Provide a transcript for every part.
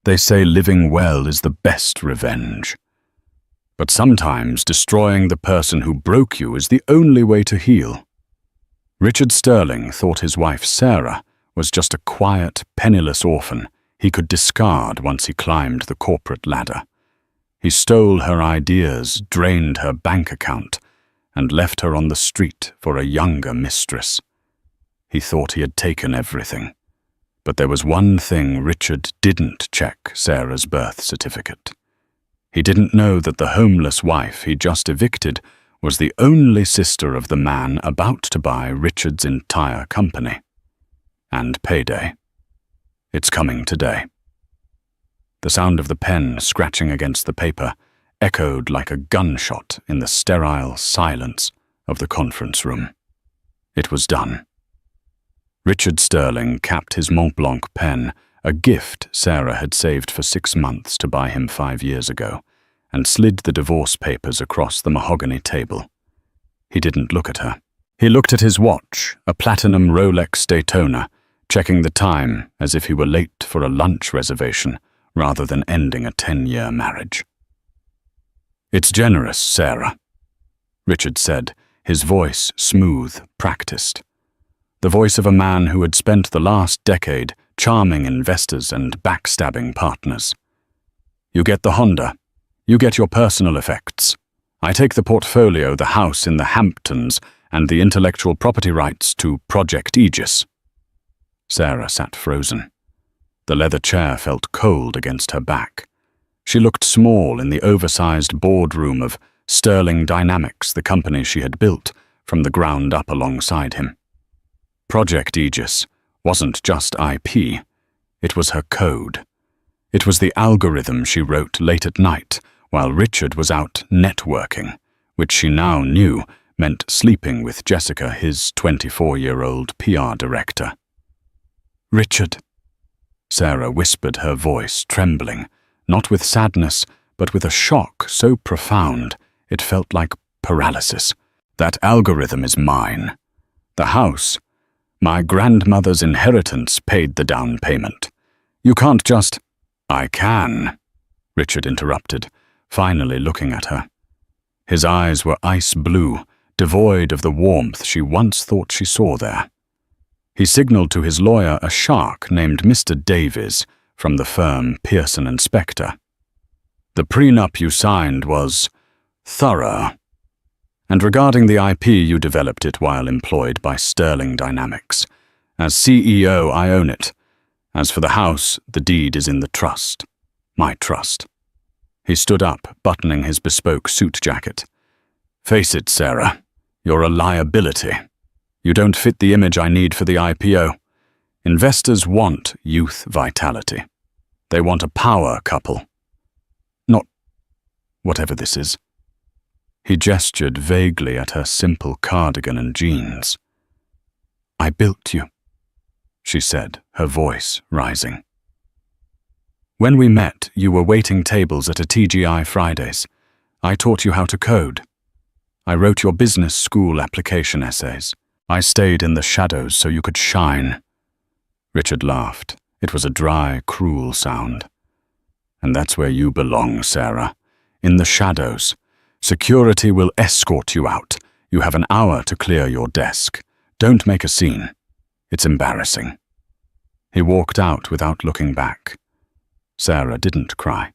They say living well is the best revenge. But sometimes destroying the person who broke you is the only way to heal. Richard Sterling thought his wife Sarah was just a quiet, penniless orphan he could discard once he climbed the corporate ladder. He stole her ideas, drained her bank account, and left her on the street for a younger mistress. He thought he had taken everything. But there was one thing: Richard didn't check Sarah's birth certificate. He didn't know that the homeless wife he just evicted was the only sister of the man about to buy Richard's entire company. And payday. It's coming today. The sound of the pen scratching against the paper echoed like a gunshot in the sterile silence of the conference room. It was done. Richard Sterling capped his Mont Blanc pen, a gift Sarah had saved for 6 months to buy him 5 years ago, and slid the divorce papers across the mahogany table. He didn't look at her. He looked at his watch, a platinum Rolex Daytona, checking the time as if he were late for a lunch reservation rather than ending a 10-year marriage. "It's generous, Sarah," Richard said, his voice smooth, practiced. The voice of a man who had spent the last decade charming investors and backstabbing partners. "You get the Honda. You get your personal effects. I take the portfolio, the house in the Hamptons, and the intellectual property rights to Project Aegis." Sarah sat frozen. The leather chair felt cold against her back. She looked small in the oversized boardroom of Sterling Dynamics, the company she had built from the ground up alongside him. Project Aegis wasn't just IP, it was her code. It was the algorithm she wrote late at night while Richard was out networking, which she now knew meant sleeping with Jessica, his 24-year-old PR director. "Richard," Sarah whispered, her voice trembling, not with sadness, but with a shock so profound it felt like paralysis. "That algorithm is mine. The house, my grandmother's inheritance, paid the down payment. You can't just—" "I can," Richard interrupted, finally looking at her. His eyes were ice blue, devoid of the warmth she once thought she saw there. He signaled to his lawyer a shark named Mr. Davies from the firm Pearson & Spector. "The prenup you signed was thorough. And regarding the IP, you developed it while employed by Sterling Dynamics. As CEO, I own it. As for the house, the deed is in the trust. My trust." He stood up, buttoning his bespoke suit jacket. "Face it, Sarah, you're a liability. You don't fit the image I need for the IPO. Investors want youth vitality. They want a power couple. Not whatever this is." He gestured vaguely at her simple cardigan and jeans. "I built you," she said, her voice rising. "When we met, you were waiting tables at a TGI Fridays. I taught you how to code. I wrote your business school application essays. I stayed in the shadows so you could shine." Richard laughed. It was a dry, cruel sound. "And that's where you belong, Sarah. In the shadows. Security will escort you out. You have an hour to clear your desk. Don't make a scene. It's embarrassing." He walked out without looking back. Sarah didn't cry.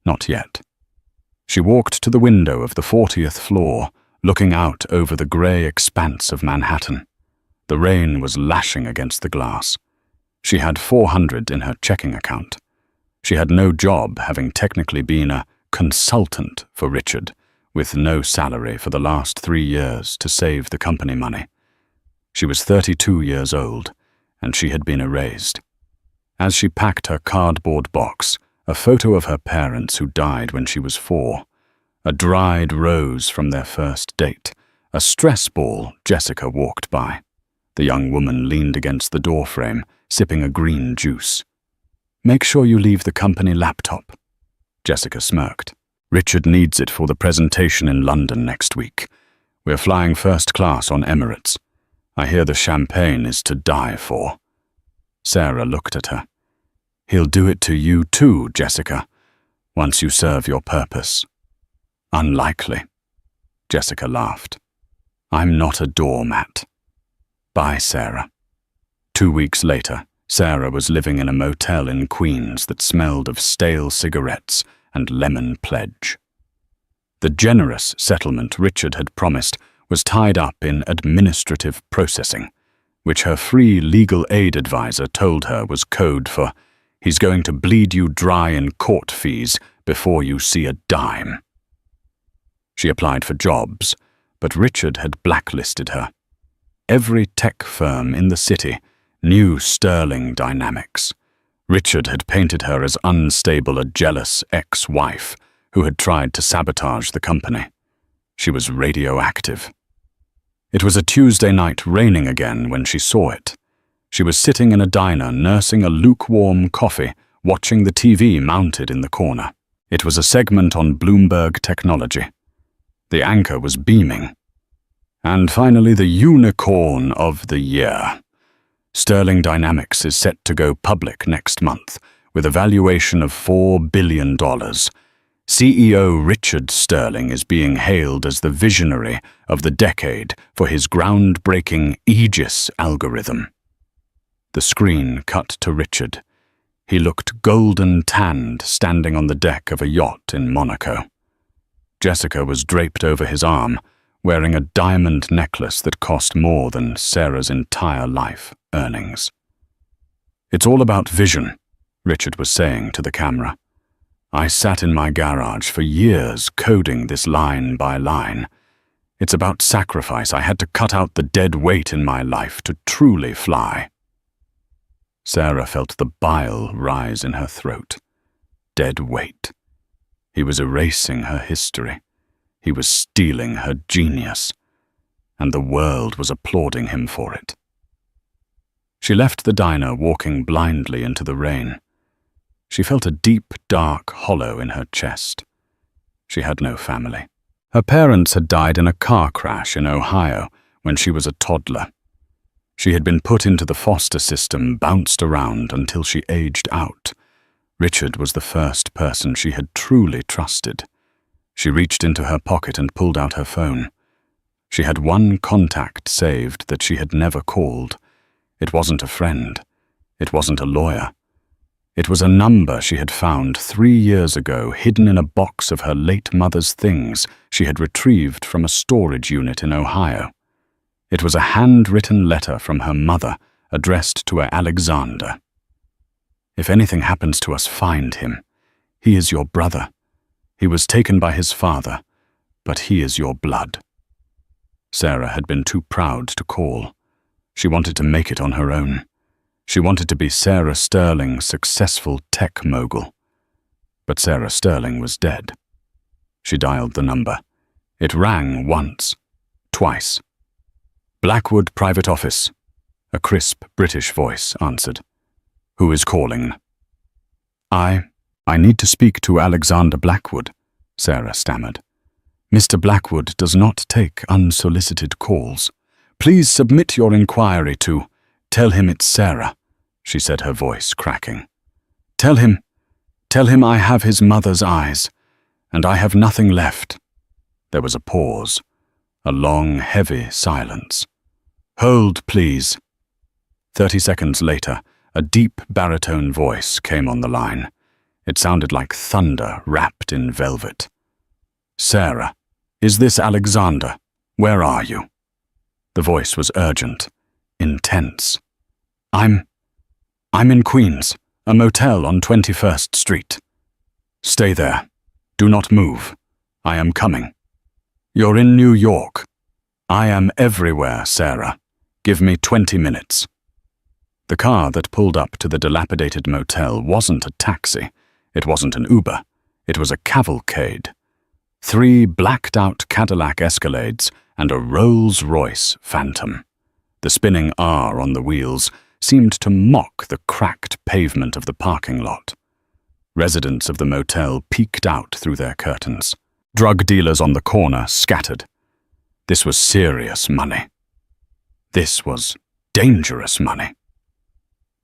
Not yet. She walked to the window of the 40th floor, looking out over the grey expanse of Manhattan. The rain was lashing against the glass. She had $400 in her checking account. She had no job, having technically been a consultant for Richard, with no salary for the last 3 years to save the company money. She was 32 years old, and she had been erased. As she packed her cardboard box, a photo of her parents who died when she was 4, a dried rose from their first date, a stress ball, Jessica walked by. The young woman leaned against the doorframe, sipping a green juice. "Make sure you leave the company laptop." Jessica smirked. "Richard needs it for the presentation in London next week. We're flying first class on Emirates. I hear the champagne is to die for." Sarah looked at her. He'll do it to you too, Jessica, once you serve your purpose. Unlikely. Jessica laughed. I'm not a doormat. Bye, Sarah. 2 weeks later, Sarah was living in a motel in Queens that smelled of stale cigarettes and lemon pledge. The generous settlement Richard had promised was tied up in administrative processing, which her free legal aid advisor told her was code for "he's going to bleed you dry in court fees before you see a dime." She applied for jobs, but Richard had blacklisted her. Every tech firm in the city knew Sterling Dynamics. Richard had painted her as unstable, a jealous ex-wife who had tried to sabotage the company. She was radioactive. It was a Tuesday night, raining again, when she saw it. She was sitting in a diner nursing a lukewarm coffee, watching the TV mounted in the corner. It was a segment on Bloomberg Technology. The anchor was beaming. And finally, the unicorn of the year. Sterling Dynamics is set to go public next month with a valuation of $4 billion. CEO Richard Sterling is being hailed as the visionary of the decade for his groundbreaking Aegis algorithm. The screen cut to Richard. He looked golden tanned standing on the deck of a yacht in Monaco. Jessica was draped over his arm, wearing a diamond necklace that cost more than Sarah's entire life earnings. It's all about vision, Richard was saying to the camera. I sat in my garage for years coding this line by line. It's about sacrifice. I had to cut out the dead weight in my life to truly fly. Sarah felt the bile rise in her throat. Dead weight. He was erasing her history. He was stealing her genius. And the world was applauding him for it. She left the diner, walking blindly into the rain. She felt a deep, dark hollow in her chest. She had no family. Her parents had died in a car crash in Ohio when she was a toddler. She had been put into the foster system, bounced around until she aged out. Richard was the first person she had truly trusted. She reached into her pocket and pulled out her phone. She had one contact saved that she had never called. It wasn't a friend. It wasn't a lawyer. It was a number she had found 3 years ago, hidden in a box of her late mother's things she had retrieved from a storage unit in Ohio. It was a handwritten letter from her mother, addressed to her Alexander. If anything happens to us, find him. He is your brother. He was taken by his father, but he is your blood. Sarah had been too proud to call. She wanted to make it on her own. She wanted to be Sarah Sterling's successful tech mogul. But Sarah Sterling was dead. She dialed the number. It rang once, twice. Blackwood Private Office. A crisp British voice answered. Who is calling? I need to speak to Alexander Blackwood, Sarah stammered. Mr. Blackwood does not take unsolicited calls. Please submit your inquiry to Tell him it's Sarah, she said, her voice cracking. Tell him I have his mother's eyes, and I have nothing left. There was a pause, a long, heavy silence. Hold, please. 30 seconds later, a deep baritone voice came on the line. It sounded like thunder wrapped in velvet. Sarah, is this Alexander? Where are you? The voice was urgent, intense. I'm in Queens, a motel on 21st Street. Stay there. Do not move. I am coming. You're in New York. I am everywhere, Sarah. Give me 20 minutes. The car that pulled up to the dilapidated motel wasn't a taxi. It wasn't an Uber. It was a cavalcade. 3 blacked-out Cadillac Escalades and a Rolls-Royce Phantom. The spinning R on the wheels seemed to mock the cracked pavement of the parking lot. Residents of the motel peeked out through their curtains. Drug dealers on the corner scattered. This was serious money. This was dangerous money.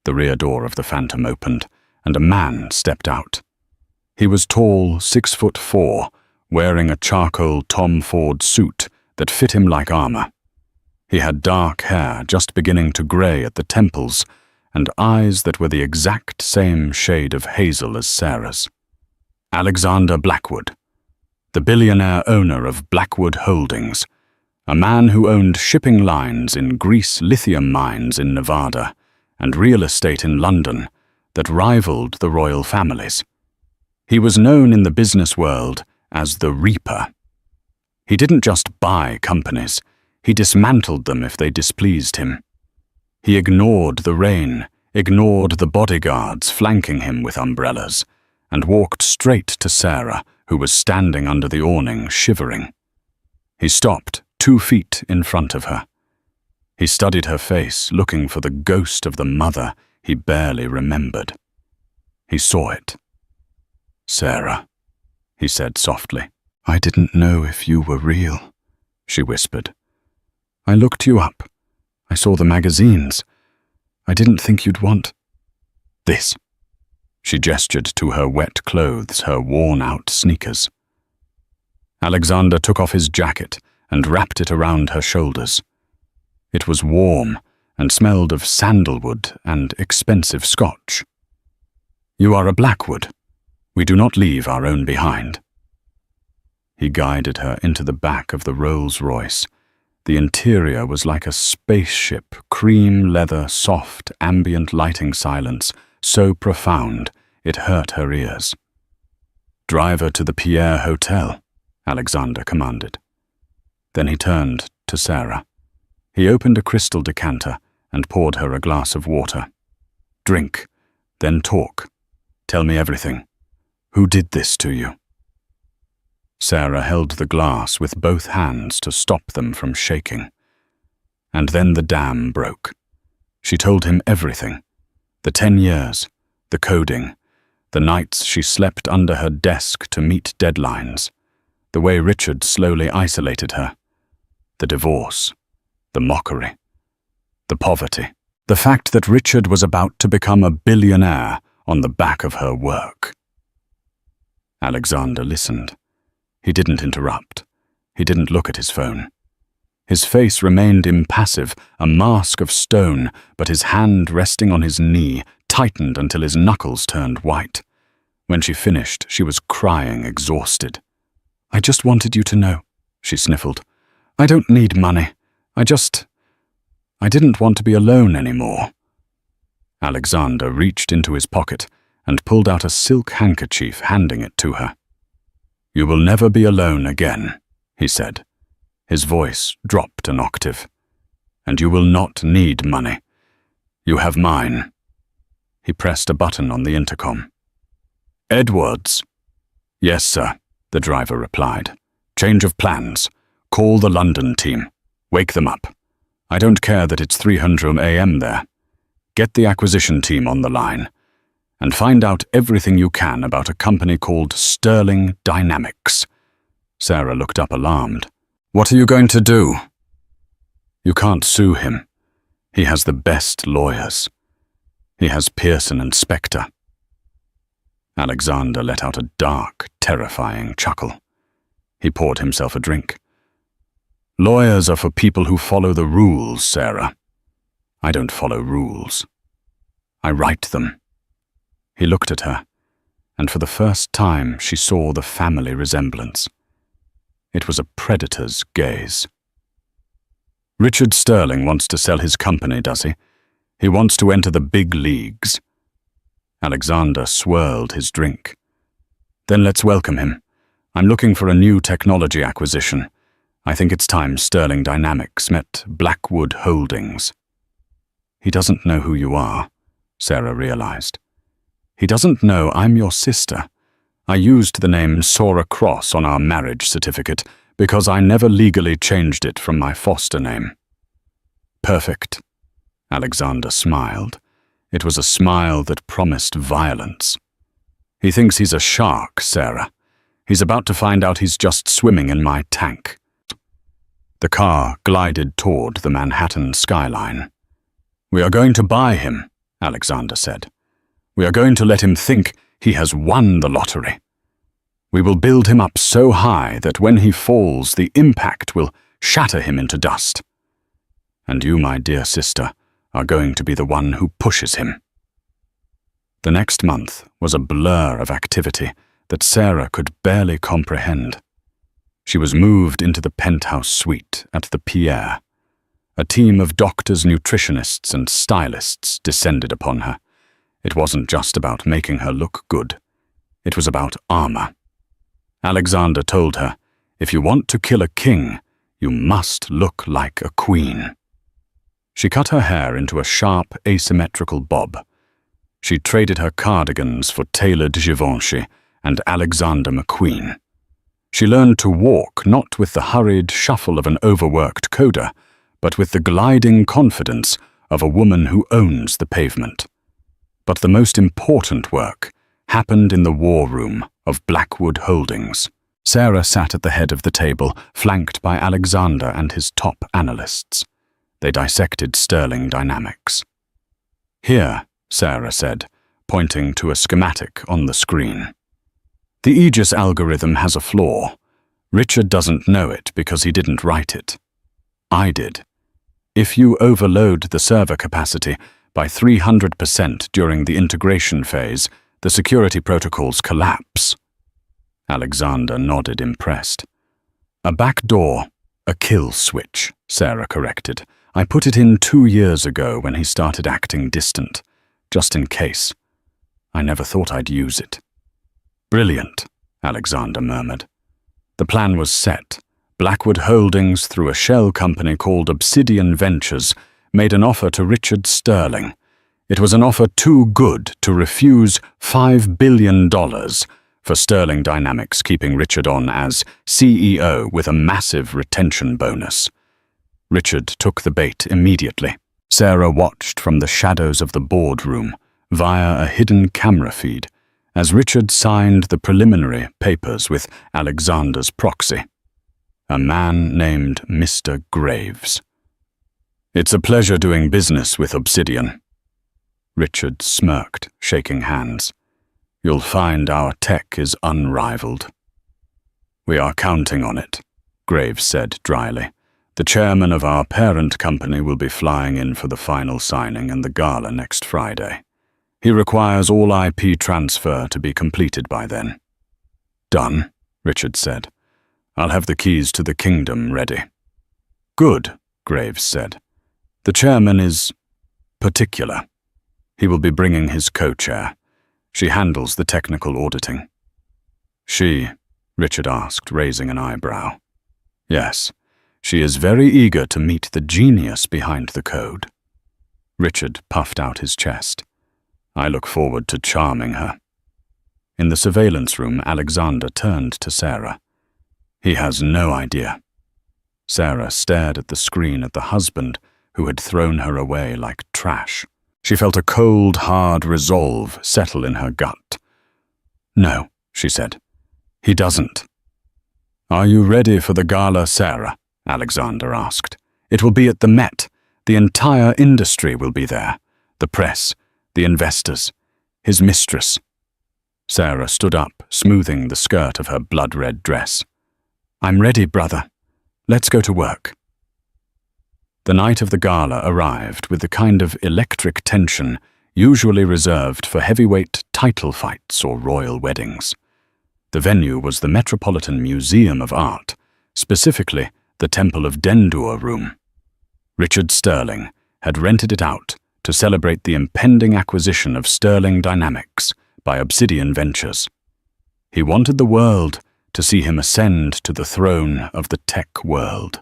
The rear door of the Phantom opened, and a man stepped out. He was tall, 6'4", wearing a charcoal Tom Ford suit that fit him like armor. He had dark hair just beginning to gray at the temples and eyes that were the exact same shade of hazel as Sarah's. Alexander Blackwood, the billionaire owner of Blackwood Holdings, a man who owned shipping lines in Greece, lithium mines in Nevada, and real estate in London that rivaled the royal families. He was known in the business world as the Reaper. He didn't just buy companies, he dismantled them if they displeased him. He ignored the rain, ignored the bodyguards flanking him with umbrellas, and walked straight to Sarah, who was standing under the awning, shivering. He stopped 2 feet in front of her. He studied her face, looking for the ghost of the mother he barely remembered. He saw it. "Sarah," he said softly. "I didn't know if you were real," she whispered. "I looked you up. I saw the magazines. I didn't think you'd want this." She gestured to her wet clothes, her worn-out sneakers. Alexander took off his jacket and wrapped it around her shoulders. It was warm and smelled of sandalwood and expensive scotch. "You are a Blackwood. We do not leave our own behind." He guided her into the back of the Rolls-Royce. The interior was like a spaceship, cream leather, soft, ambient lighting silence, so profound it hurt her ears. "Drive her to the Pierre Hotel," Alexander commanded. Then he turned to Sarah. He opened a crystal decanter and poured her a glass of water. "Drink, then talk. Tell me everything. Who did this to you?" Sarah held the glass with both hands to stop them from shaking. And then the dam broke. She told him everything. The 10 years, the coding, the nights she slept under her desk to meet deadlines, the way Richard slowly isolated her, the divorce, the mockery, the poverty, the fact that Richard was about to become a billionaire on the back of her work. Alexander listened. He didn't interrupt. He didn't look at his phone. His face remained impassive, a mask of stone, but his hand resting on his knee tightened until his knuckles turned white. When she finished, she was crying, exhausted. "I just wanted you to know," she sniffled. "I don't need money. I didn't want to be alone anymore." Alexander reached into his pocket and pulled out a silk handkerchief, handing it to her. "You will never be alone again," he said. His voice dropped an octave. "And you will not need money. You have mine." He pressed a button on the intercom. "Edwards." "Yes, sir," the driver replied. "Change of plans. Call the London team. Wake them up. I don't care that it's 300 a.m. there. Get the acquisition team on the line. And find out everything you can about a company called Sterling Dynamics." Sarah looked up alarmed. "What are you going to do?" "You can't sue him. He has the best lawyers. He has Pearson and Spector." Alexander let out a dark, terrifying chuckle. He poured himself a drink. "Lawyers are for people who follow the rules, Sarah. I don't follow rules. I write them." He looked at her, and for the first time she saw the family resemblance. It was a predator's gaze. "Richard Sterling wants to sell his company, does he? He wants to enter the big leagues." Alexander swirled his drink. "Then let's welcome him. I'm looking for a new technology acquisition. I think it's time Sterling Dynamics met Blackwood Holdings." "He doesn't know who you are," Sarah realized. "He doesn't know I'm your sister. I used the name Sora Cross on our marriage certificate because I never legally changed it from my foster name." "Perfect." Alexander smiled. It was a smile that promised violence. "He thinks he's a shark, Sarah. He's about to find out he's just swimming in my tank." The car glided toward the Manhattan skyline. "We are going to buy him," Alexander said. We are going to let him think he has won the lottery. We will build him up so high that when he falls, the impact will shatter him into dust. And you, my dear sister, are going to be the one who pushes him." The next month was a blur of activity that Sarah could barely comprehend. She was moved into the penthouse suite at the Pierre. A team of doctors, nutritionists, and stylists descended upon her. It wasn't just about making her look good. It was about armor. Alexander told her, "If you want to kill a king, you must look like a queen." She cut her hair into a sharp, asymmetrical bob. She traded her cardigans for tailored Givenchy and Alexander McQueen. She learned to walk not with the hurried shuffle of an overworked coda, but with the gliding confidence of a woman who owns the pavement. But the most important work happened in the war room of Blackwood Holdings. Sarah sat at the head of the table, flanked by Alexander and his top analysts. They dissected sterling dynamics. "Here," Sarah said, pointing to a schematic on the screen. "The Aegis algorithm has a flaw. Richard doesn't know it because he didn't write it. I did. If you overload the server capacity by 300% during the integration phase, the security protocols collapse." Alexander nodded, impressed. "A back door, a kill switch," Sarah corrected. "I put it in 2 years ago when he started acting distant, just in case. I never thought I'd use it." "Brilliant," Alexander murmured. The plan was set. Blackwood Holdings, through a shell company called Obsidian Ventures, made an offer to Richard Sterling. It was an offer too good to refuse $5 billion for Sterling Dynamics, keeping Richard on as CEO with a massive retention bonus. Richard took the bait immediately. Sarah watched from the shadows of the boardroom, via a hidden camera feed, as Richard signed the preliminary papers with Alexander's proxy, a man named Mr. Graves. "It's a pleasure doing business with Obsidian." Richard smirked, shaking hands. "You'll find our tech is unrivaled." "We are counting on it," Graves said dryly. "The chairman of our parent company will be flying in for the final signing and the gala next Friday. He requires all IP transfer to be completed by then." "Done," Richard said. "I'll have the keys to the kingdom ready." "Good," Graves said. "The chairman is particular. He will be bringing his co-chair. She handles the technical auditing." "She?" Richard asked, raising an eyebrow. "Yes, she is very eager to meet the genius behind the code." Richard puffed out his chest. "I look forward to charming her." In the surveillance room, Alexander turned to Sarah. "He has no idea." Sarah stared at the screen at the husband who had thrown her away like trash. She felt a cold, hard resolve settle in her gut. "No," she said. "He doesn't." "Are you ready for the gala, Sarah?" Alexander asked. "It will be at the Met. The entire industry will be there. The press, the investors, his mistress." Sarah stood up, smoothing the skirt of her blood-red dress. "I'm ready, brother. Let's go to work." The night of the gala arrived with the kind of electric tension usually reserved for heavyweight title fights or royal weddings. The venue was the Metropolitan Museum of Art, specifically the Temple of Dendur room. Richard Sterling had rented it out to celebrate the impending acquisition of Sterling Dynamics by Obsidian Ventures. He wanted the world to see him ascend to the throne of the tech world.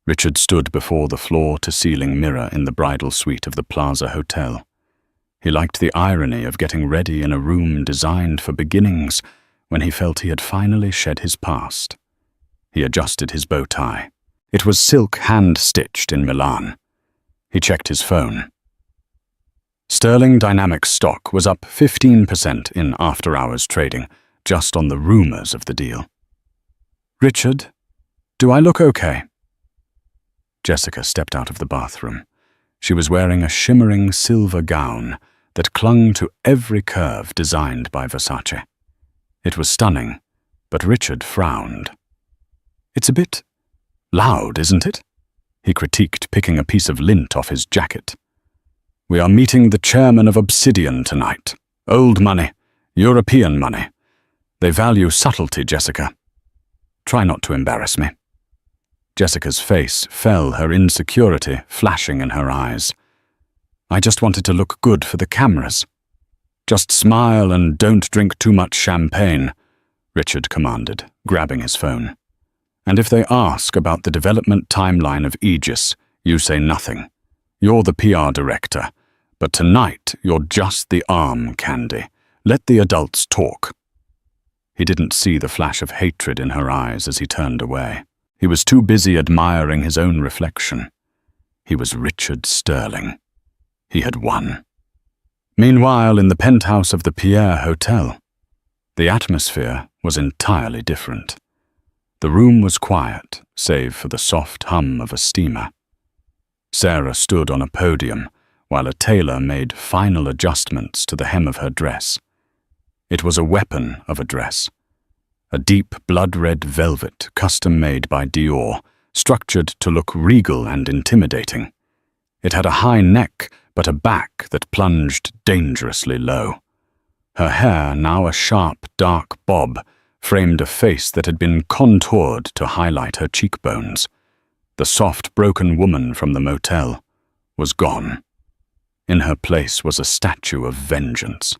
Richard stood before the floor-to-ceiling mirror in the bridal suite of the Plaza Hotel. He liked the irony of getting ready in a room designed for beginnings when he felt he had finally shed his past. He adjusted his bow tie. It was silk hand-stitched in Milan. He checked his phone. Sterling Dynamics stock was up 15% in after-hours trading, just on the rumors of the deal. "Richard, do I look okay?" Jessica stepped out of the bathroom. She was wearing a shimmering silver gown, that clung to every curve designed by Versace. It was stunning, but Richard frowned. "It's a bit loud, isn't it?" he critiqued, picking a piece of lint off his jacket. "We are meeting the chairman of Obsidian tonight. Old money, European money. They value subtlety, Jessica. Try not to embarrass me." Jessica's face fell, her insecurity flashing in her eyes. "I just wanted to look good for the cameras." "Just smile and don't drink too much champagne," Richard commanded, grabbing his phone. "And if they ask about the development timeline of Aegis, you say nothing. You're the PR director, but tonight you're just the arm, Candy. Let the adults talk." He didn't see the flash of hatred in her eyes as he turned away. He was too busy admiring his own reflection. He was Richard Sterling. He had won. Meanwhile, in the penthouse of the Pierre Hotel, the atmosphere was entirely different. The room was quiet, save for the soft hum of a steamer. Sarah stood on a podium while a tailor made final adjustments to the hem of her dress. It was a weapon of a dress. A deep blood-red velvet custom-made by Dior, structured to look regal and intimidating. It had a high neck, but a back that plunged dangerously low. Her hair, now a sharp, dark bob, framed a face that had been contoured to highlight her cheekbones. The soft, broken woman from the motel was gone. In her place was a statue of vengeance.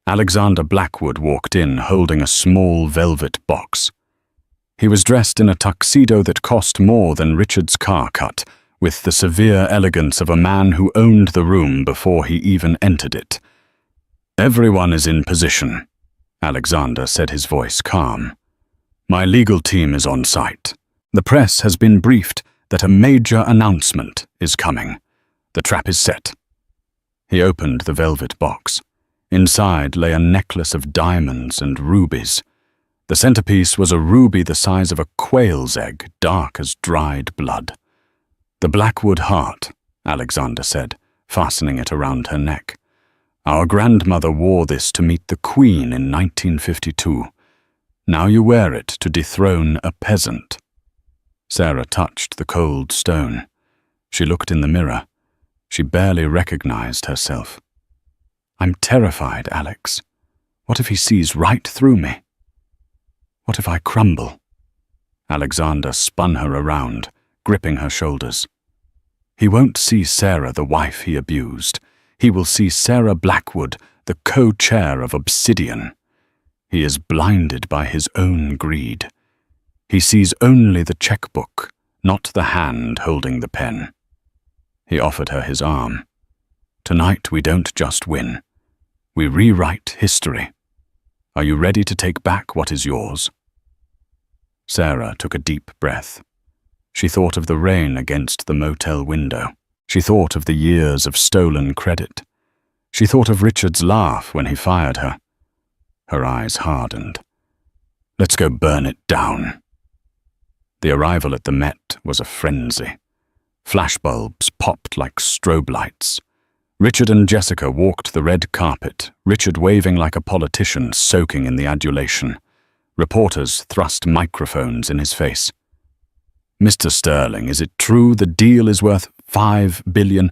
Alexander Blackwood walked in, holding a small velvet box. He was dressed in a tuxedo that cost more than Richard's car cut, with the severe elegance of a man who owned the room before he even entered it. "Everyone is in position," Alexander said, his voice calm. "My legal team is on site. The press has been briefed that a major announcement is coming. The trap is set." He opened the velvet box. Inside lay a necklace of diamonds and rubies. The centerpiece was a ruby the size of a quail's egg, dark as dried blood. "The Blackwood heart," Alexander said, fastening it around her neck. "Our grandmother wore this to meet the Queen in 1952. Now you wear it to dethrone a peasant." Sarah touched the cold stone. She looked in the mirror. She barely recognized herself. "I'm terrified, Alex. What if he sees right through me? What if I crumble?" Alexander spun her around, gripping her shoulders. "He won't see Sarah, the wife he abused. He will see Sarah Blackwood, the co-chair of Obsidian. He is blinded by his own greed. He sees only the checkbook, not the hand holding the pen." He offered her his arm. "Tonight we don't just win. We rewrite history. Are you ready to take back what is yours?" Sarah took a deep breath. She thought of the rain against the motel window. She thought of the years of stolen credit. She thought of Richard's laugh when he fired her. Her eyes hardened. "Let's go burn it down." The arrival at the Met was a frenzy. Flashbulbs popped like strobe lights. Richard and Jessica walked the red carpet, Richard waving like a politician soaking in the adulation. Reporters thrust microphones in his face. "Mr. Sterling, is it true the deal is worth $5 billion?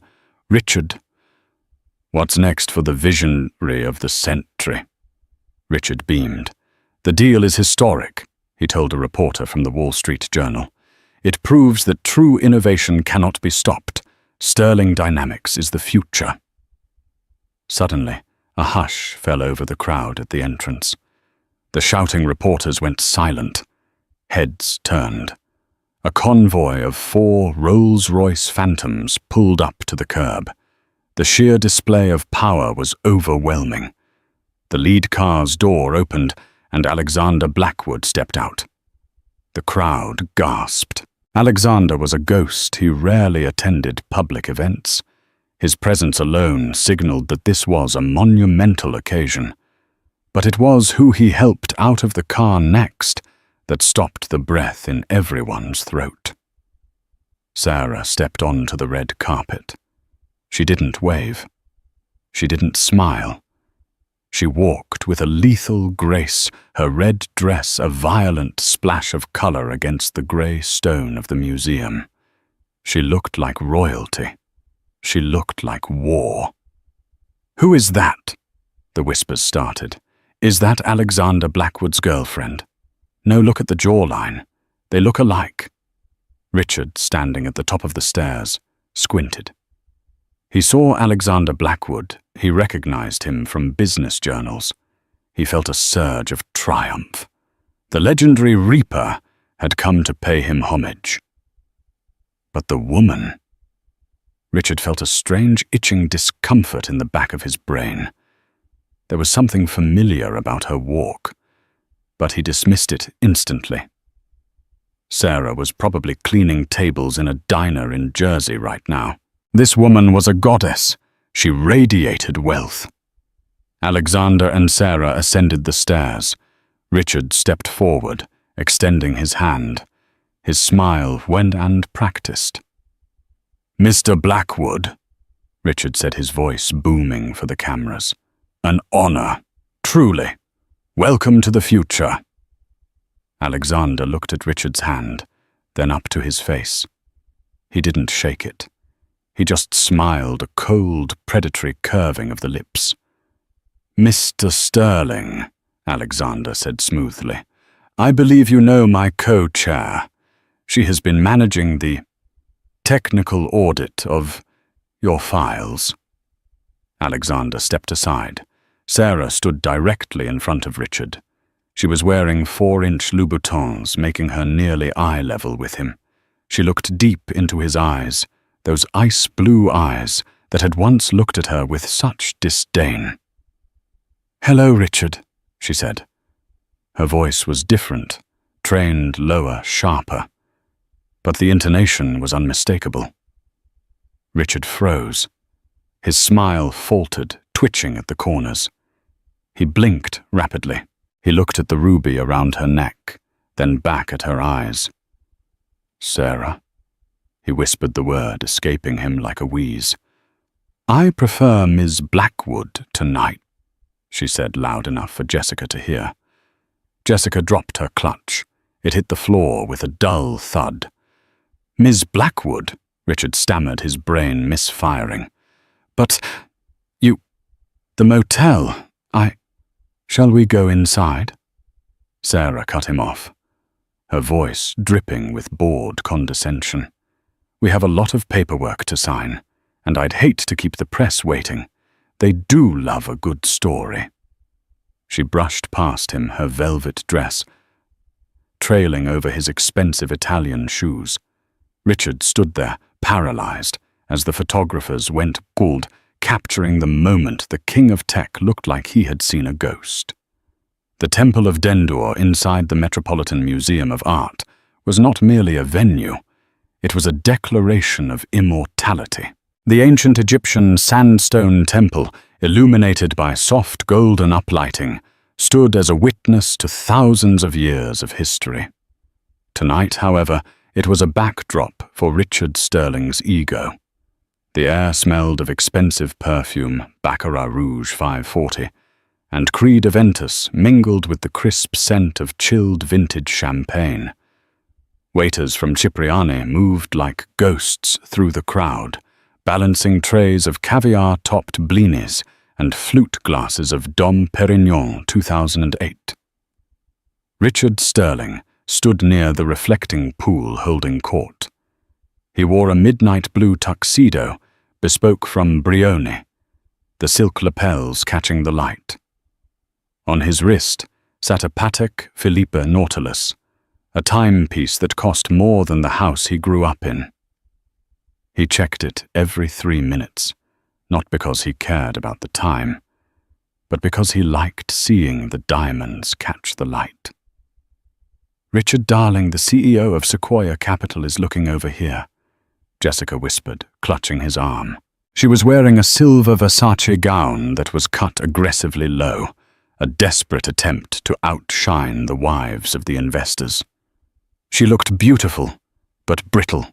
Richard." "What's next for the visionary of the century?" Richard beamed. "The deal is historic," he told a reporter from the Wall Street Journal. "It proves that true innovation cannot be stopped. Sterling Dynamics is the future." Suddenly, a hush fell over the crowd at the entrance. The shouting reporters went silent. Heads turned. A convoy of 4 Rolls-Royce Phantoms pulled up to the curb. The sheer display of power was overwhelming. The lead car's door opened, and Alexander Blackwood stepped out. The crowd gasped. Alexander was a ghost who rarely attended public events. His presence alone signaled that this was a monumental occasion. But it was who he helped out of the car next that stopped the breath in everyone's throat. Sarah stepped onto the red carpet. She didn't wave. She didn't smile. She walked with a lethal grace, her red dress a violent splash of color against the grey stone of the museum. She looked like royalty. She looked like war. "Who is that?" the whispers started. "Is that Alexander Blackwood's girlfriend? No, look at the jawline. They look alike." Richard, standing at the top of the stairs, squinted. He saw Alexander Blackwood. He recognized him from business journals. He felt a surge of triumph. The legendary Reaper had come to pay him homage. But the woman... Richard felt a strange itching discomfort in the back of his brain. There was something familiar about her walk, but he dismissed it instantly. Sarah was probably cleaning tables in a diner in Jersey right now. This woman was a goddess. She radiated wealth. Alexander and Sarah ascended the stairs. Richard stepped forward, extending his hand. His smile went and practiced. "Mr. Blackwood," Richard said, his voice booming for the cameras. "An honor, truly. Welcome to the future." Alexander looked at Richard's hand, then up to his face. He didn't shake it. He just smiled, a cold, predatory curving of the lips. "Mr. Sterling," Alexander said smoothly, "I believe you know my co-chair. She has been managing the technical audit of your files." Alexander stepped aside. Sarah stood directly in front of Richard. She was wearing 4-inch Louboutins, making her nearly eye level with him. She looked deep into his eyes, those ice-blue eyes that had once looked at her with such disdain. "Hello, Richard," she said. Her voice was different, trained lower, sharper. But the intonation was unmistakable. Richard froze. His smile faltered, twitching at the corners. He blinked rapidly. He looked at the ruby around her neck, then back at her eyes. "Sarah," he whispered the word, escaping him like a wheeze. "I prefer Ms. Blackwood tonight," she said loud enough for Jessica to hear. Jessica dropped her clutch. It hit the floor with a dull thud. "Ms. Blackwood," Richard stammered, his brain misfiring. "But the motel, Shall we go inside?" Sarah cut him off, her voice dripping with bored condescension. "We have a lot of paperwork to sign, and I'd hate to keep the press waiting. They do love a good story." She brushed past him, her velvet dress trailing over his expensive Italian shoes. Richard stood there, paralyzed, as the photographers went gold, capturing the moment the king of tech looked like he had seen a ghost. The Temple of Dendur inside the Metropolitan Museum of Art was not merely a venue, it was a declaration of immortality. The ancient Egyptian sandstone temple, illuminated by soft golden uplighting, stood as a witness to thousands of years of history. Tonight, however, it was a backdrop for Richard Sterling's ego. The air smelled of expensive perfume, Baccarat Rouge 540, and Creed Aventus mingled with the crisp scent of chilled vintage champagne. Waiters from Cipriani moved like ghosts through the crowd, balancing trays of caviar-topped blinis and flute glasses of Dom Perignon 2008. Richard Sterling stood near the reflecting pool holding court. He wore a midnight blue tuxedo, bespoke from Brioni, the silk lapels catching the light. On his wrist sat a Patek Philippe Nautilus, a timepiece that cost more than the house he grew up in. He checked it every 3 minutes, not because he cared about the time, but because he liked seeing the diamonds catch the light. "Richard Darling, the CEO of Sequoia Capital, is looking over here," Jessica whispered, clutching his arm. She was wearing a silver Versace gown that was cut aggressively low, a desperate attempt to outshine the wives of the investors. She looked beautiful, but brittle.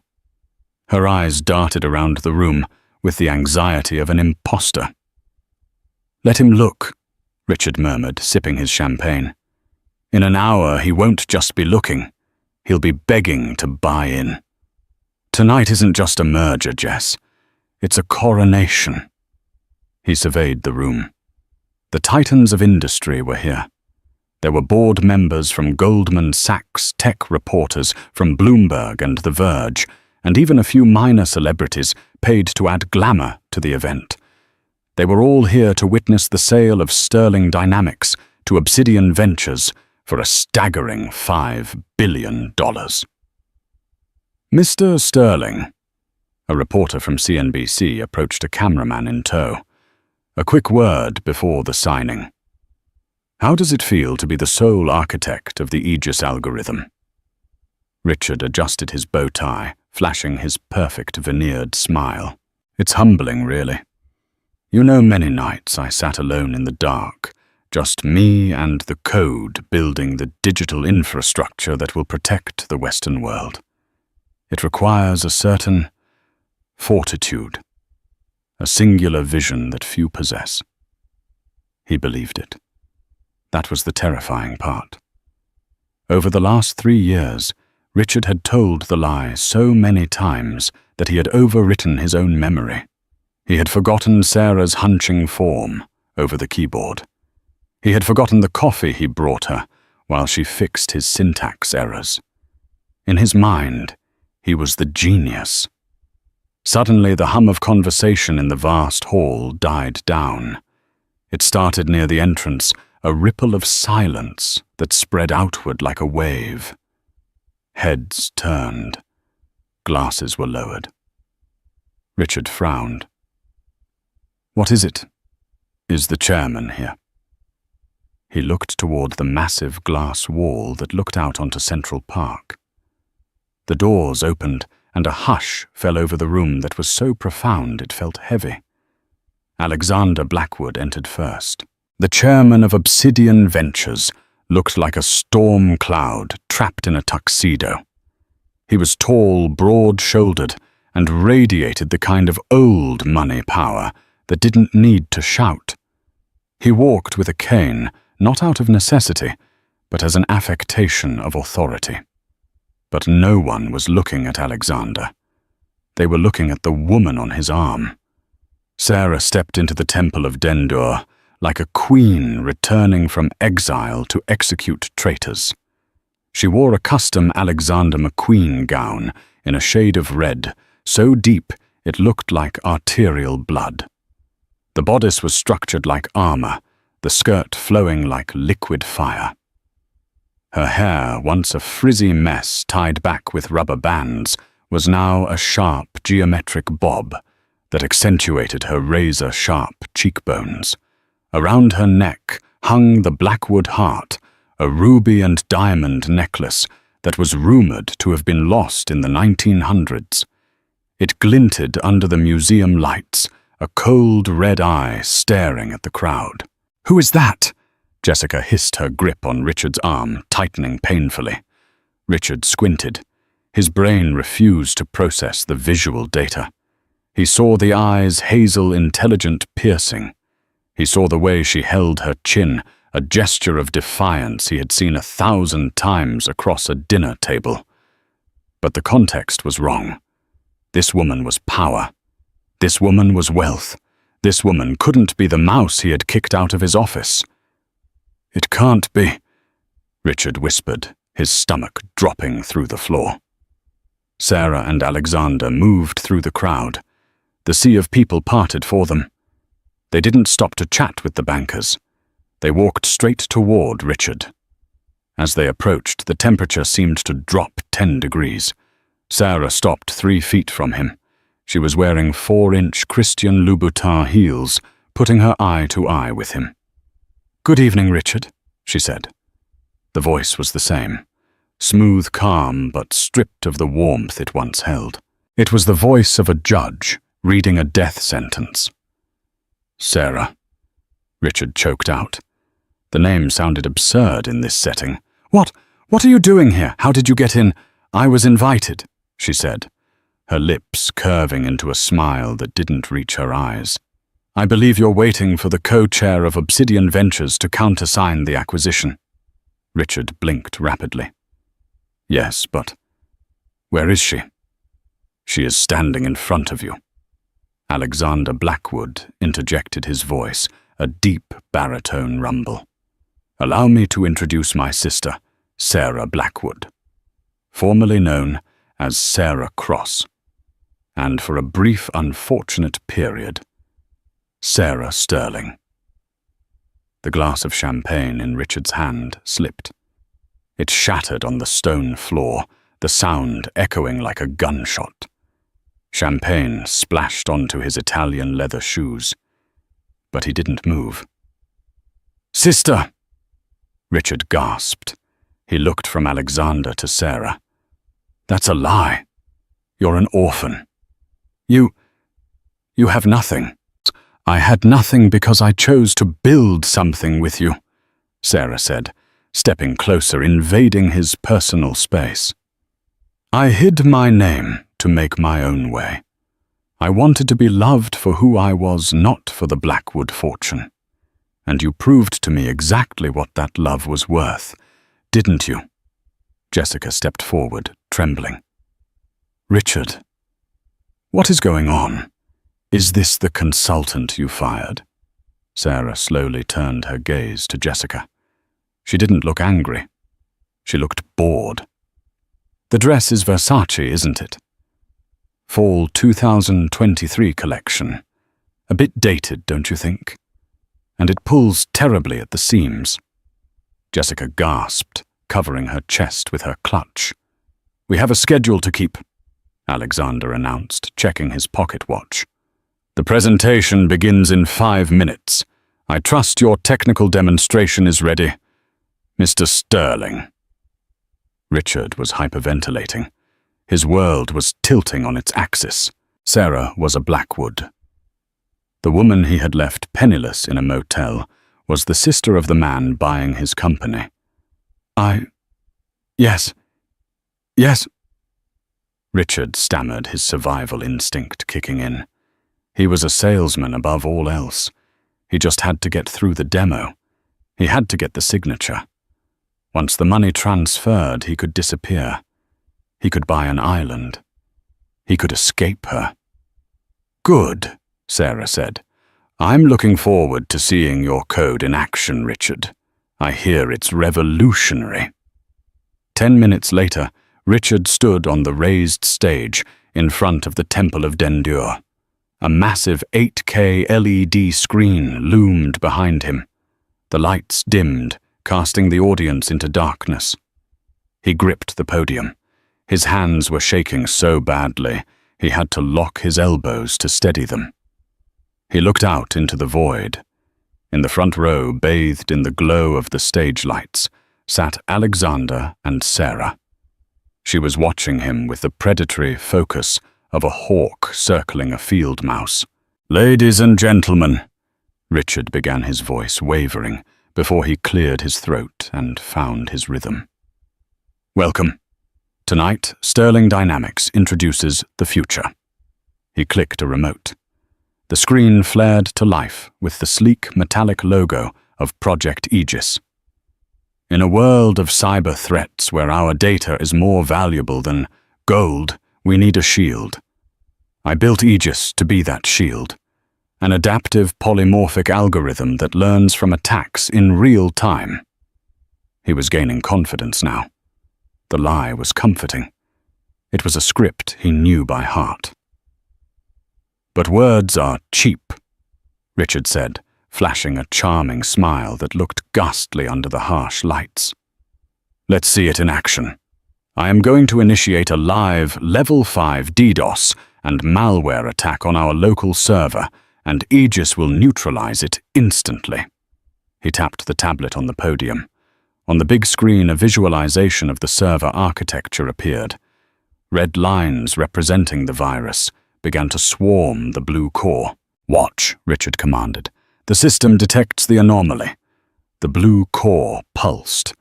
Her eyes darted around the room with the anxiety of an imposter. "Let him look," Richard murmured, sipping his champagne. "In an hour he won't just be looking. He'll be begging to buy in. Tonight isn't just a merger, Jess. It's a coronation." He surveyed the room. The titans of industry were here. There were board members from Goldman Sachs, tech reporters from Bloomberg and The Verge, and even a few minor celebrities paid to add glamour to the event. They were all here to witness the sale of Sterling Dynamics to Obsidian Ventures for a staggering $5 billion. "Mr. Sterling," a reporter from CNBC approached a cameraman in tow. "A quick word before the signing. How does it feel to be the sole architect of the Aegis algorithm?" Richard adjusted his bow tie, flashing his perfect veneered smile. "It's humbling, really. You know, many nights I sat alone in the dark, just me and the code building the digital infrastructure that will protect the Western world. It requires a certain fortitude, a singular vision that few possess." He believed it. That was the terrifying part. Over the last 3 years, Richard had told the lie so many times that he had overwritten his own memory. He had forgotten Sarah's hunching form over the keyboard. He had forgotten the coffee he brought her while she fixed his syntax errors. In his mind, he was the genius. Suddenly, the hum of conversation in the vast hall died down. It started near the entrance, a ripple of silence that spread outward like a wave. Heads turned. Glasses were lowered. Richard frowned. "What is it? Is the chairman here?" He looked toward the massive glass wall that looked out onto Central Park. The doors opened, and a hush fell over the room that was so profound it felt heavy. Alexander Blackwood entered first. The chairman of Obsidian Ventures looked like a storm cloud trapped in a tuxedo. He was tall, broad-shouldered, and radiated the kind of old money power that didn't need to shout. He walked with a cane, not out of necessity, but as an affectation of authority. But no one was looking at Alexander. They were looking at the woman on his arm. Sarah stepped into the temple of Dendur like a queen returning from exile to execute traitors. She wore a custom Alexander McQueen gown in a shade of red, so deep it looked like arterial blood. The bodice was structured like armor, the skirt flowing like liquid fire. Her hair, once a frizzy mess tied back with rubber bands, was now a sharp geometric bob that accentuated her razor-sharp cheekbones. Around her neck hung the Blackwood heart, a ruby and diamond necklace that was rumored to have been lost in the 1900s. It glinted under the museum lights, a cold red eye staring at the crowd. "Who is that?" Jessica hissed, her grip on Richard's arm tightening painfully. Richard squinted. His brain refused to process the visual data. He saw the eyes' hazel intelligent piercing. He saw the way she held her chin, a gesture of defiance he had seen 1,000 times across a dinner table. But the context was wrong. This woman was power. This woman was wealth. This woman couldn't be the mouse he had kicked out of his office. "It can't be," Richard whispered, his stomach dropping through the floor. Sarah and Alexander moved through the crowd. The sea of people parted for them. They didn't stop to chat with the bankers. They walked straight toward Richard. As they approached, the temperature seemed to drop 10 degrees. Sarah stopped 3 feet from him. She was wearing 4-inch Christian Louboutin heels, putting her eye to eye with him. "Good evening, Richard," she said. The voice was the same, smooth calm but stripped of the warmth it once held. It was the voice of a judge reading a death sentence. "Sarah," Richard choked out. The name sounded absurd in this setting. What are you doing here? How did you get in?" "I was invited," she said, her lips curving into a smile that didn't reach her eyes. I believe you're waiting for the co-chair of Obsidian Ventures to countersign the acquisition. Richard blinked rapidly. Yes, but where is she? She is standing in front of you. Alexander Blackwood interjected his voice, a deep baritone rumble. Allow me to introduce my sister, Sarah Blackwood, formerly known as Sarah Cross, and for a brief unfortunate period, Sarah Sterling. The glass of champagne in Richard's hand slipped. It shattered on the stone floor, the sound echoing like a gunshot. Champagne splashed onto his Italian leather shoes, but he didn't move. Sister! Richard gasped. He looked from Alexander to Sarah. That's a lie. You're an orphan. You have nothing. I had nothing because I chose to build something with you, Sarah said, stepping closer, invading his personal space. I hid my name to make my own way. I wanted to be loved for who I was, not for the Blackwood fortune. And you proved to me exactly what that love was worth, didn't you? Jessica stepped forward, trembling. Richard, what is going on? Is this the consultant you fired? Sarah slowly turned her gaze to Jessica. She didn't look angry. She looked bored. The dress is Versace, isn't it? Fall 2023 collection. A bit dated, don't you think? And it pulls terribly at the seams. Jessica gasped, covering her chest with her clutch. We have a schedule to keep, Alexander announced, checking his pocket watch. The presentation begins in 5 minutes. I trust your technical demonstration is ready. Mr. Sterling. Richard was hyperventilating. His world was tilting on its axis. Sarah was a Blackwood. The woman he had left penniless in a motel was the sister of the man buying his company. Yes. Richard stammered, his survival instinct kicking in. He was a salesman above all else. He just had to get through the demo. He had to get the signature. Once the money transferred, he could disappear. He could buy an island. He could escape her. Good, Sarah said. I'm looking forward to seeing your code in action, Richard. I hear it's revolutionary. 10 minutes later, Richard stood on the raised stage in front of the Temple of Dendur. A massive 8K LED screen loomed behind him. The lights dimmed, casting the audience into darkness. He gripped the podium. His hands were shaking so badly, he had to lock his elbows to steady them. He looked out into the void. In the front row, bathed in the glow of the stage lights, sat Alexander and Sarah. She was watching him with the predatory focus of a hawk circling a field mouse. Ladies and gentlemen, Richard began, his voice wavering before he cleared his throat and found his rhythm. Welcome. Tonight, Sterling Dynamics introduces the future. He clicked a remote. The screen flared to life with the sleek metallic logo of Project Aegis. In a world of cyber threats where our data is more valuable than gold, we need a shield. I built Aegis to be that shield, an adaptive polymorphic algorithm that learns from attacks in real time. He was gaining confidence now. The lie was comforting. It was a script he knew by heart. But words are cheap, Richard said, flashing a charming smile that looked ghastly under the harsh lights. Let's see it in action. I am going to initiate a live Level 5 DDoS and malware attack on our local server, and Aegis will neutralize it instantly. He tapped the tablet on the podium. On the big screen, a visualization of the server architecture appeared. Red lines representing the virus began to swarm the blue core. Watch, Richard commanded. The system detects the anomaly. The blue core pulsed.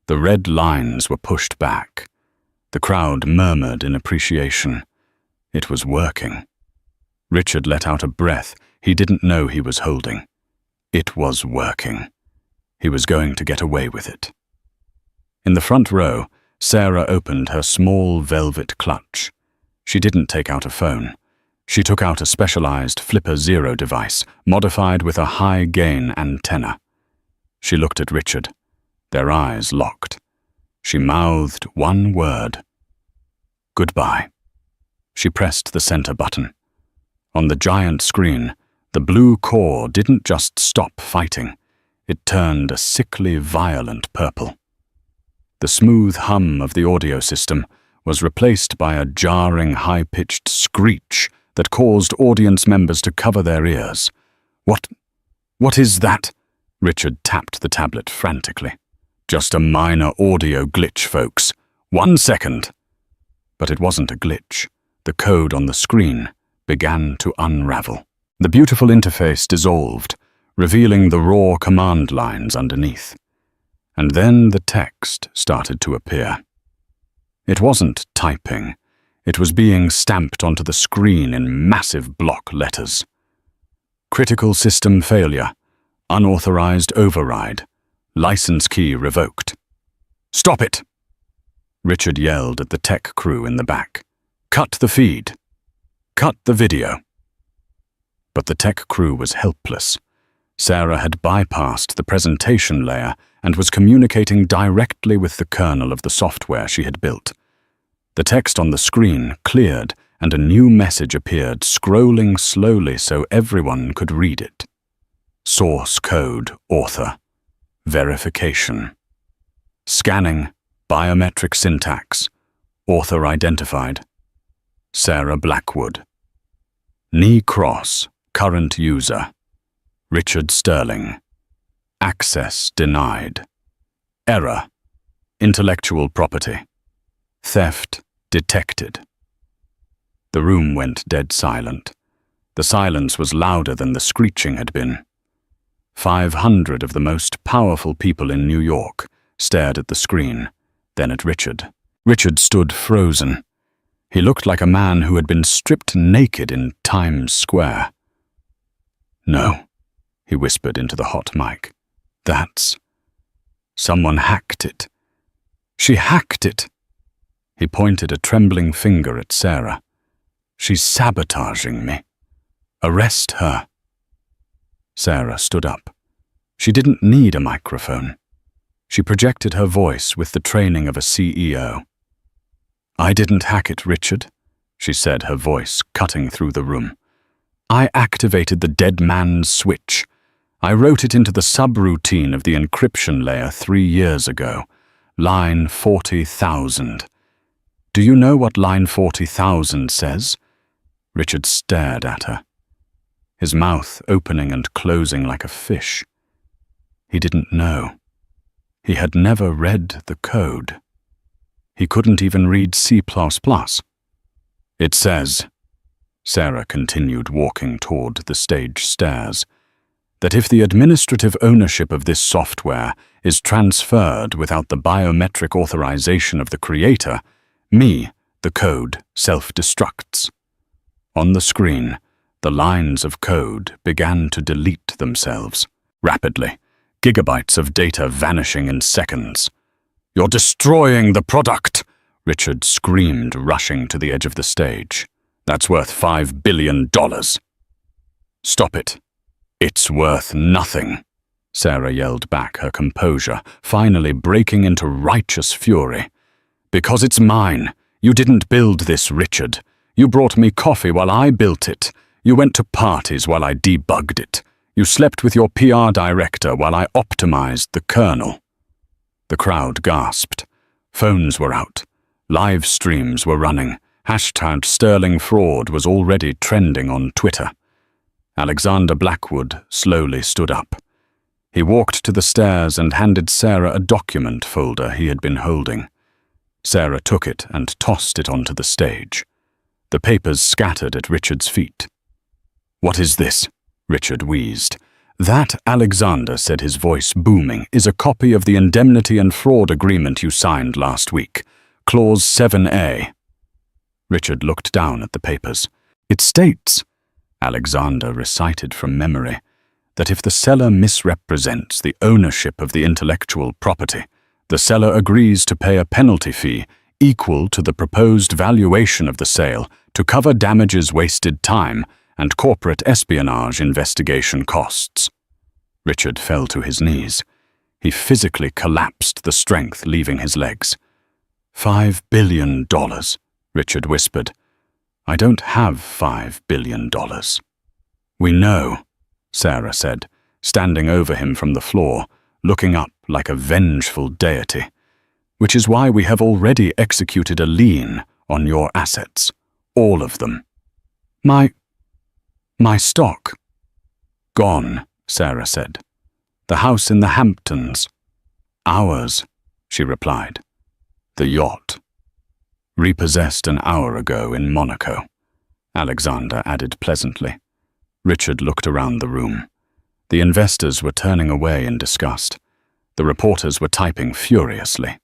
The red lines were pushed back. The crowd murmured in appreciation. It was working. Richard let out a breath, he didn't know he was holding. It was working. He was going to get away with it. In the front row, Sarah opened her small velvet clutch. She didn't take out a phone. She took out a specialized Flipper Zero device, modified with a high-gain antenna. She looked at Richard. Their eyes locked. She mouthed one word. Goodbye. She pressed the center button. On the giant screen, the blue core didn't just stop fighting. It turned a sickly, violent purple. The smooth hum of the audio system was replaced by a jarring, high-pitched screech that caused audience members to cover their ears. What is that? Richard tapped the tablet frantically. Just a minor audio glitch, folks. 1 second. But it wasn't a glitch. The code on the screen began to unravel. The beautiful interface dissolved, revealing the raw command lines underneath. And then the text started to appear. It wasn't typing. It was being stamped onto the screen in massive block letters. Critical system failure. Unauthorized override. License key revoked. Stop it! Richard yelled at the tech crew in the back. Cut the feed. Cut the video. But the tech crew was helpless. Sarah had bypassed the presentation layer and was communicating directly with the kernel of the software she had built. The text on the screen cleared and a new message appeared, scrolling slowly so everyone could read it. Source code author. Verification. Scanning. Biometric syntax. Author identified. Sarah Blackwood. Knee cross. Current user. Richard Sterling. Access denied. Error. Intellectual property. Theft detected. The room went dead silent. The silence was louder than the screeching had been. 500 of the most powerful people in New York stared at the screen, then at Richard. Richard stood frozen. He looked like a man who had been stripped naked in Times Square. No, he whispered into the hot mic. That's... Someone hacked it. She hacked it. He pointed a trembling finger at Sarah. She's sabotaging me. Arrest her. Sarah stood up. She didn't need a microphone. She projected her voice with the training of a CEO. I didn't hack it, Richard, she said, her voice cutting through the room. I activated the dead man's switch. I wrote it into the subroutine of the encryption layer 3 years ago. Line 40,000. Do you know what line 40,000 says? Richard stared at her, his mouth opening and closing like a fish. He didn't know. He had never read the code. He couldn't even read C++. It says, Sarah continued walking toward the stage stairs, that if the administrative ownership of this software is transferred without the biometric authorization of the creator, me, the code, self-destructs. On the screen, the lines of code began to delete themselves, rapidly, gigabytes of data vanishing in seconds. You're destroying the product, Richard screamed, rushing to the edge of the stage. That's worth $5 billion. Stop it. It's worth nothing, Sarah yelled back, her composure finally breaking into righteous fury. Because it's mine. You didn't build this, Richard. You brought me coffee while I built it. You went to parties while I debugged it. You slept with your PR director while I optimized the kernel. The crowd gasped. Phones were out. Live streams were running. Hashtag Sterling Fraud was already trending on Twitter. Alexander Blackwood slowly stood up. He walked to the stairs and handed Sarah a document folder he had been holding. Sarah took it and tossed it onto the stage. The papers scattered at Richard's feet. What is this? Richard wheezed. That, Alexander, said, his voice booming, is a copy of the indemnity and fraud agreement you signed last week. Clause 7A. Richard looked down at the papers. It states, Alexander recited from memory that if the seller misrepresents the ownership of the intellectual property, the seller agrees to pay a penalty fee equal to the proposed valuation of the sale to cover damages, wasted time, and corporate espionage investigation costs. Richard fell to his knees. He physically collapsed, the strength leaving his legs. $5 billion, Richard whispered. I don't have $5 billion. We know, Sarah said, standing over him from the floor, looking up like a vengeful deity, which is why we have already executed a lien on your assets, all of them. My stock. Gone, Sarah said. The house in the Hamptons. Ours, she replied. The yacht. Repossessed an hour ago in Monaco, Alexander added pleasantly. Richard looked around the room. The investors were turning away in disgust. The reporters were typing furiously.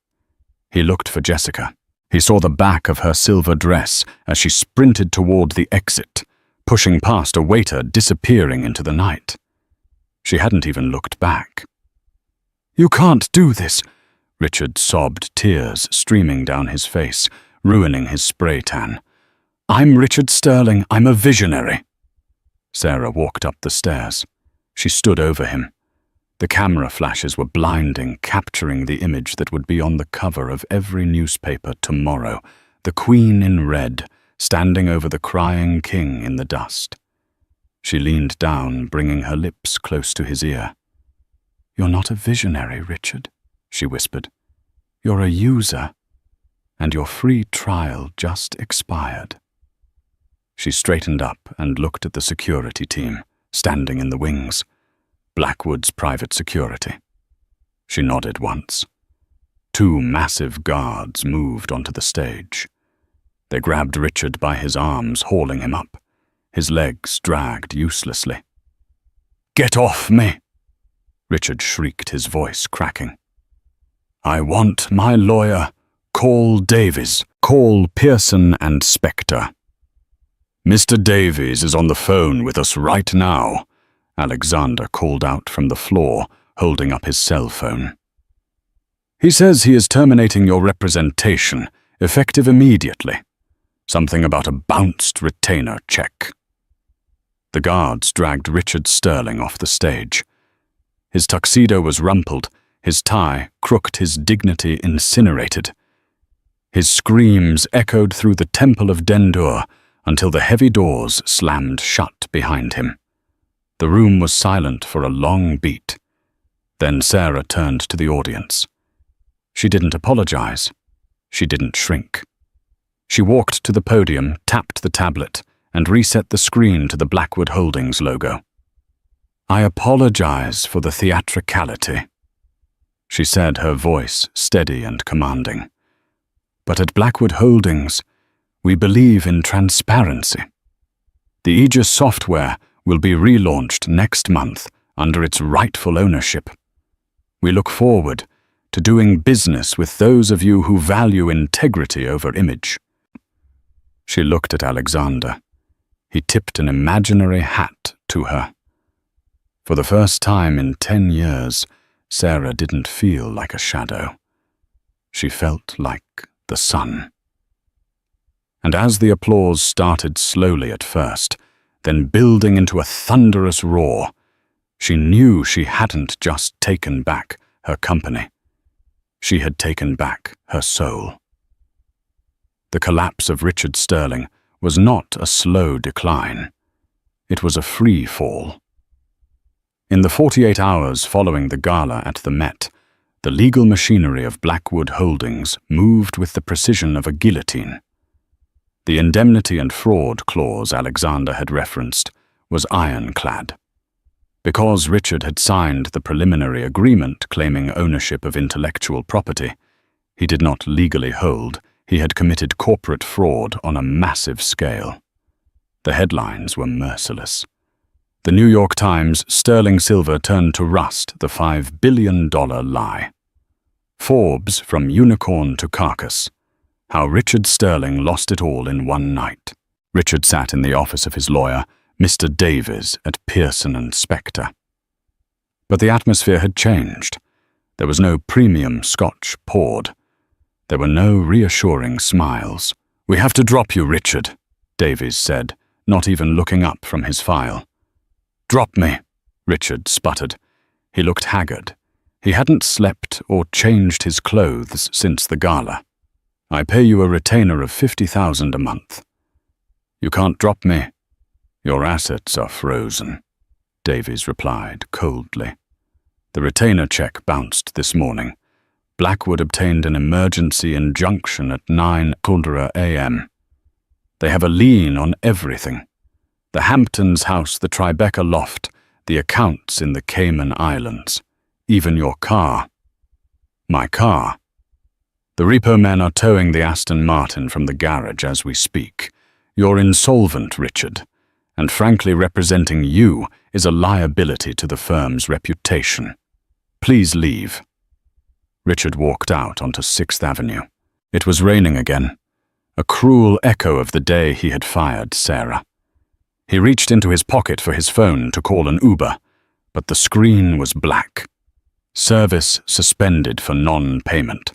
He looked for Jessica. He saw the back of her silver dress as she sprinted toward the exit, pushing past a waiter, disappearing into the night. She hadn't even looked back. You can't do this, Richard sobbed, tears streaming down his face, ruining his spray tan. I'm Richard Sterling. I'm a visionary. Sarah walked up the stairs. She stood over him. The camera flashes were blinding, capturing the image that would be on the cover of every newspaper tomorrow, the Queen in red, standing over the crying king in the dust. She leaned down, bringing her lips close to his ear. You're not a visionary, Richard, she whispered. You're a user, and your free trial just expired. She straightened up and looked at the security team, standing in the wings. Blackwood's private security. She nodded once. 2 massive guards moved onto the stage. They grabbed Richard by his arms, hauling him up. His legs dragged uselessly. Get off me! Richard shrieked, his voice cracking. I want my lawyer. Call Davies. Call Pearson and Spector. Mr. Davies is on the phone with us right now, Alexander called out from the floor, holding up his cell phone. He says he is terminating your representation, effective immediately. Something about a bounced retainer check. The guards dragged Richard Sterling off the stage. His tuxedo was rumpled, his tie crooked, his dignity incinerated. His screams echoed through the Temple of Dendur until the heavy doors slammed shut behind him. The room was silent for a long beat. Then Sarah turned to the audience. She didn't apologize. She didn't shrink. She walked to the podium, tapped the tablet, and reset the screen to the Blackwood Holdings logo. I apologize for the theatricality, she said, her voice steady and commanding. But at Blackwood Holdings, we believe in transparency. The Aegis software will be relaunched next month under its rightful ownership. We look forward to doing business with those of you who value integrity over image. She looked at Alexander. He tipped an imaginary hat to her. For the first time in 10 years, Sarah didn't feel like a shadow. She felt like the sun. And as the applause started slowly at first, then building into a thunderous roar, she knew she hadn't just taken back her company. She had taken back her soul. The collapse of Richard Sterling was not a slow decline. It was a free fall. In the 48 hours following the gala at the Met, the legal machinery of Blackwood Holdings moved with the precision of a guillotine. The indemnity and fraud clause Alexander had referenced was ironclad. Because Richard had signed the preliminary agreement claiming ownership of intellectual property, he did not legally hold. He had committed corporate fraud on a massive scale. The headlines were merciless. The New York Times, sterling silver turned to rust, the $5 billion lie. Forbes, from unicorn to carcass. How Richard Sterling lost it all in one night. Richard sat in the office of his lawyer, Mr. Davies at Pearson and Spectre. But the atmosphere had changed. There was no premium scotch poured. There were no reassuring smiles. "We have to drop you, Richard," Davies said, not even looking up from his file. "Drop me," Richard sputtered. He looked haggard. He hadn't slept or changed his clothes since the gala. "I pay you a retainer of 50,000 a month." "You can't drop me. Your assets are frozen," Davies replied coldly. "The retainer check bounced this morning. Blackwood obtained an emergency injunction at 9:00 a.m. They have a lien on everything. The Hamptons house, the Tribeca loft, the accounts in the Cayman Islands, even your car." "My car?" "The repo men are towing the Aston Martin from the garage as we speak. You're insolvent, Richard, and frankly representing you is a liability to the firm's reputation. Please leave." Richard walked out onto 6th Avenue. It was raining again, a cruel echo of the day he had fired Sarah. He reached into his pocket for his phone to call an Uber, but the screen was black. Service suspended for non-payment.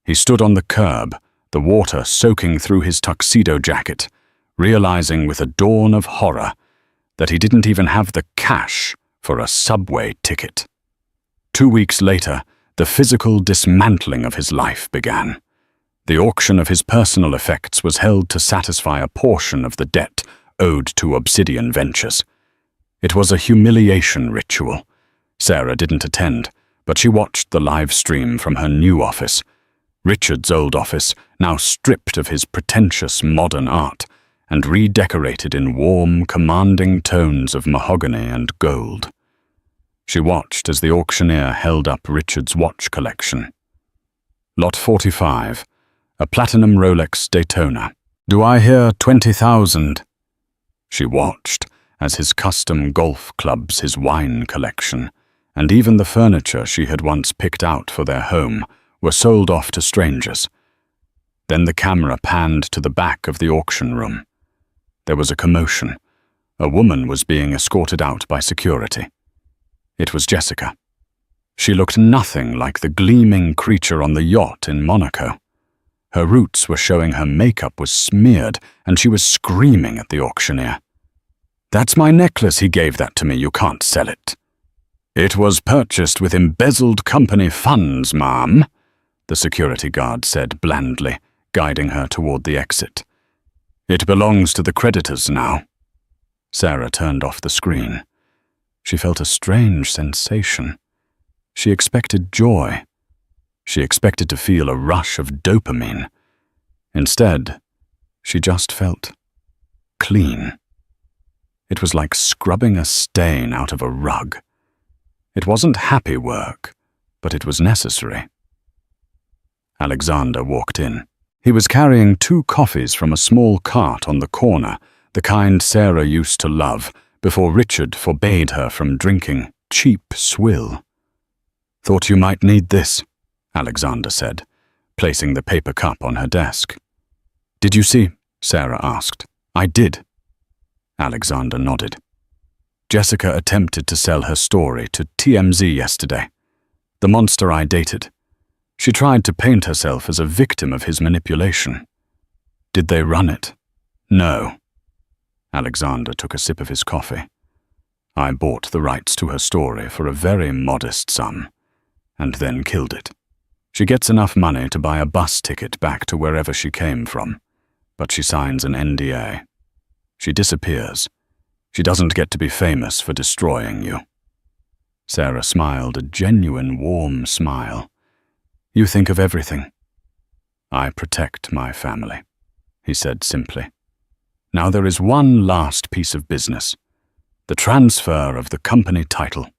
He stood on the curb, the water soaking through his tuxedo jacket, realizing with a dawn of horror that he didn't even have the cash for a subway ticket. 2 weeks later, the physical dismantling of his life began. The auction of his personal effects was held to satisfy a portion of the debt owed to Obsidian Ventures. It was a humiliation ritual. Sarah didn't attend, but she watched the live stream from her new office. Richard's old office, now stripped of his pretentious modern art and redecorated in warm, commanding tones of mahogany and gold. She watched as the auctioneer held up Richard's watch collection. "Lot 45, a platinum Rolex Daytona. Do I hear 20,000? She watched as his custom golf clubs, his wine collection, and even the furniture she had once picked out for their home were sold off to strangers. Then the camera panned to the back of the auction room. There was a commotion. A woman was being escorted out by security. It was Jessica. She looked nothing like the gleaming creature on the yacht in Monaco. Her roots were showing her makeup was smeared, and she was screaming at the auctioneer. "That's my necklace, he gave that to me, you can't sell it." "It was purchased with embezzled company funds, ma'am," the security guard said blandly, guiding her toward the exit. "It belongs to the creditors now." Sarah turned off the screen. She felt a strange sensation. She expected joy. She expected to feel a rush of dopamine. Instead, she just felt clean. It was like scrubbing a stain out of a rug. It wasn't happy work, but it was necessary. Alexander walked in. He was carrying 2 coffees from a small cart on the corner, the kind Sarah used to love, before Richard forbade her from drinking cheap swill. "Thought you might need this," Alexander said, placing the paper cup on her desk. "Did you see?" Sarah asked. "I did." Alexander nodded. "Jessica attempted to sell her story to TMZ yesterday. The monster I dated. She tried to paint herself as a victim of his manipulation. Did they run it? No." Alexander took a sip of his coffee. "I bought the rights to her story for a very modest sum, and then killed it. She gets enough money to buy a bus ticket back to wherever she came from, but she signs an NDA. She disappears. She doesn't get to be famous for destroying you." Sarah smiled, a genuine warm smile. "You think of everything." "I protect my family," he said simply. "Now there is one last piece of business. The transfer of the company title.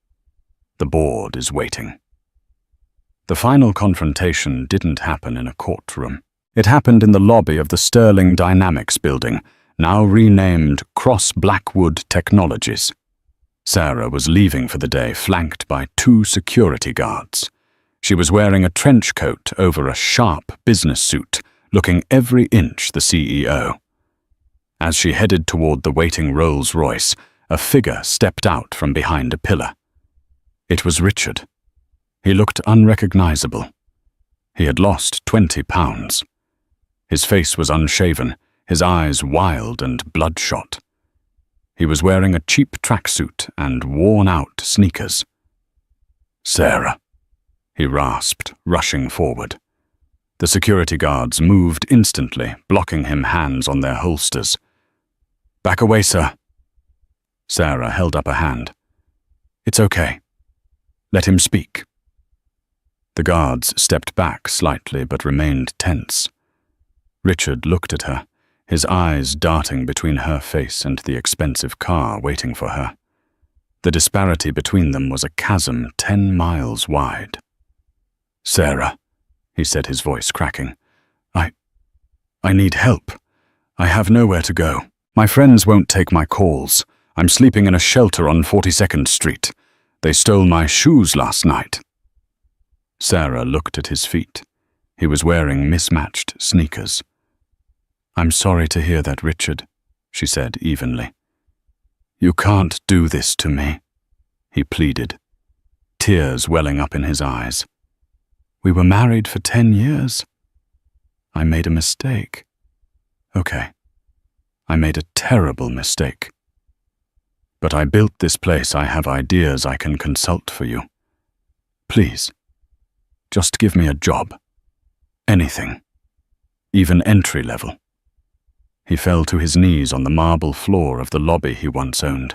The board is waiting." The final confrontation didn't happen in a courtroom. It happened in the lobby of the Sterling Dynamics building, now renamed Cross Blackwood Technologies. Sarah was leaving for the day, flanked by 2 security guards. She was wearing a trench coat over a sharp business suit, looking every inch the CEO. As she headed toward the waiting Rolls-Royce, a figure stepped out from behind a pillar. It was Richard. He looked unrecognizable. He had lost 20 pounds. His face was unshaven, his eyes wild and bloodshot. He was wearing a cheap tracksuit and worn-out sneakers. "Sarah," he rasped, rushing forward. The security guards moved instantly, blocking him, hands on their holsters. "Back away, sir." Sarah held up a hand. "It's okay. Let him speak." The guards stepped back slightly but remained tense. Richard looked at her, his eyes darting between her face and the expensive car waiting for her. The disparity between them was a chasm 10 miles wide. "Sarah," he said, his voice cracking, I need help. I have nowhere to go. My friends won't take my calls. I'm sleeping in a shelter on 42nd Street. They stole my shoes last night." Sarah looked at his feet. He was wearing mismatched sneakers. "I'm sorry to hear that, Richard," she said evenly. "You can't do this to me," he pleaded, tears welling up in his eyes. "We were married for 10 years. I made a mistake. Okay, I made a terrible mistake. But I built this place. I have ideas I can consult for you. Please, just give me a job. Anything. Even entry level." He fell to his knees on the marble floor of the lobby he once owned.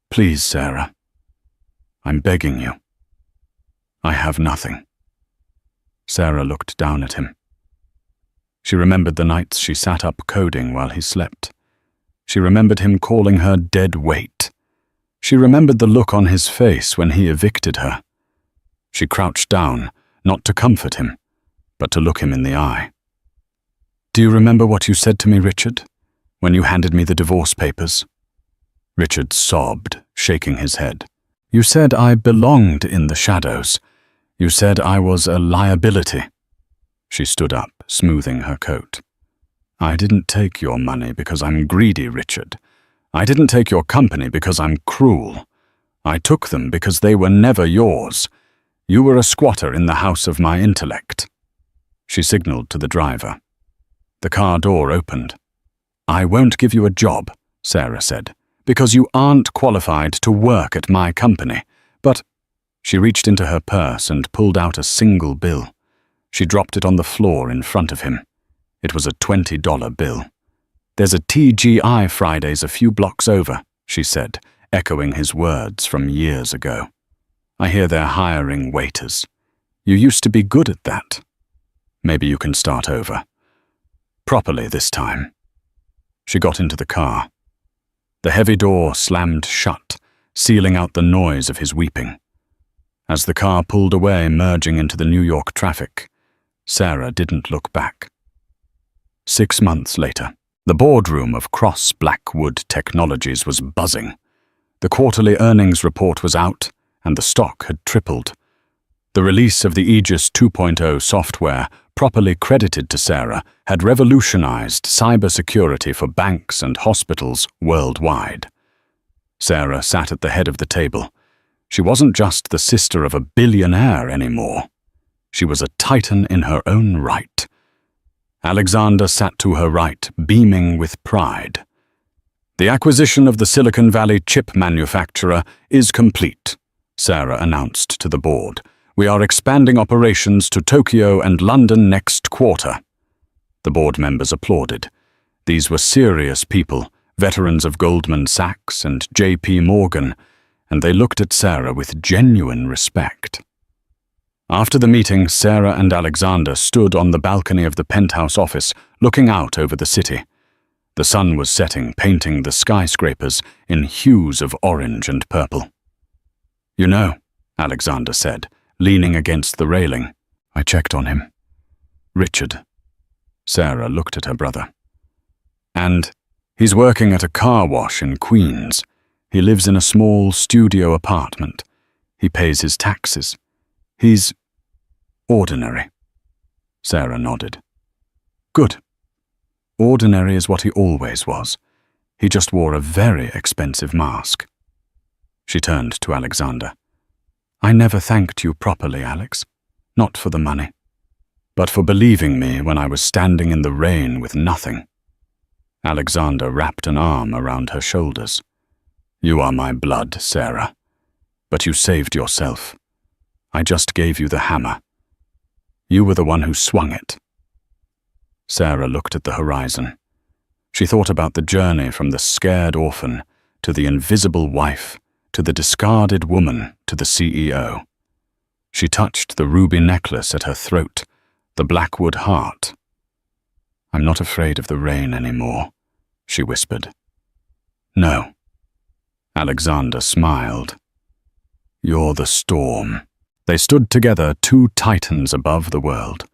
"Please, Sarah. I'm begging you. I have nothing." Sarah looked down at him. She remembered the nights she sat up coding while he slept. She remembered him calling her dead weight. She remembered the look on his face when he evicted her. She crouched down, not to comfort him, but to look him in the eye. "Do you remember what you said to me, Richard, when you handed me the divorce papers?" Richard sobbed, shaking his head. "You said I belonged in the shadows. You said I was a liability." She stood up, smoothing her coat. "I didn't take your money because I'm greedy, Richard. I didn't take your company because I'm cruel. I took them because they were never yours. You were a squatter in the house of my intellect." She signaled to the driver. The car door opened. "I won't give you a job," Sarah said, "because you aren't qualified to work at my company. But—" She reached into her purse and pulled out a single bill. She dropped it on the floor in front of him. It was a $20 bill. "There's a TGI Fridays a few blocks over," she said, echoing his words from years ago. "I hear they're hiring waiters. You used to be good at that. Maybe you can start over. Properly this time." She got into the car. The heavy door slammed shut, sealing out the noise of his weeping. As the car pulled away, merging into the New York traffic, Sarah didn't look back. 6 months later, the boardroom of Cross Blackwood Technologies was buzzing. The quarterly earnings report was out, and the stock had tripled. The release of the Aegis 2.0 software, properly credited to Sarah, had revolutionized cybersecurity for banks and hospitals worldwide. Sarah sat at the head of the table. She wasn't just the sister of a billionaire anymore. She was a titan in her own right. Alexander sat to her right, beaming with pride. "The acquisition of the Silicon Valley chip manufacturer is complete," Sarah announced to the board. "We are expanding operations to Tokyo and London next quarter." The board members applauded. These were serious people, veterans of Goldman Sachs and J.P. Morgan, and they looked at Sarah with genuine respect. After the meeting, Sarah and Alexander stood on the balcony of the penthouse office, looking out over the city. The sun was setting, painting the skyscrapers in hues of orange and purple. "You know," Alexander said, leaning against the railing, "I checked on him. Richard." Sarah looked at her brother. "And he's working at a car wash in Queens. He lives in a small studio apartment. He pays his taxes. He's ordinary." Sarah nodded. "Good. ordinary is what he always was. He just wore a very expensive mask. She turned to Alexander. I never thanked you properly, Alex. Not for the money, but for believing me when I was standing in the rain with nothing. Alexander wrapped an arm around her shoulders. You are my blood, Sarah, but you saved yourself. I just gave you the hammer. You were the one who swung it. Sarah looked at the horizon. She thought about the journey from the scared orphan to the invisible wife, to the discarded woman, to the CEO. She touched the ruby necklace at her throat, the blackwood heart. I'm not afraid of the rain anymore, she whispered. No. Alexander smiled. You're the storm. They stood together, two titans above the world,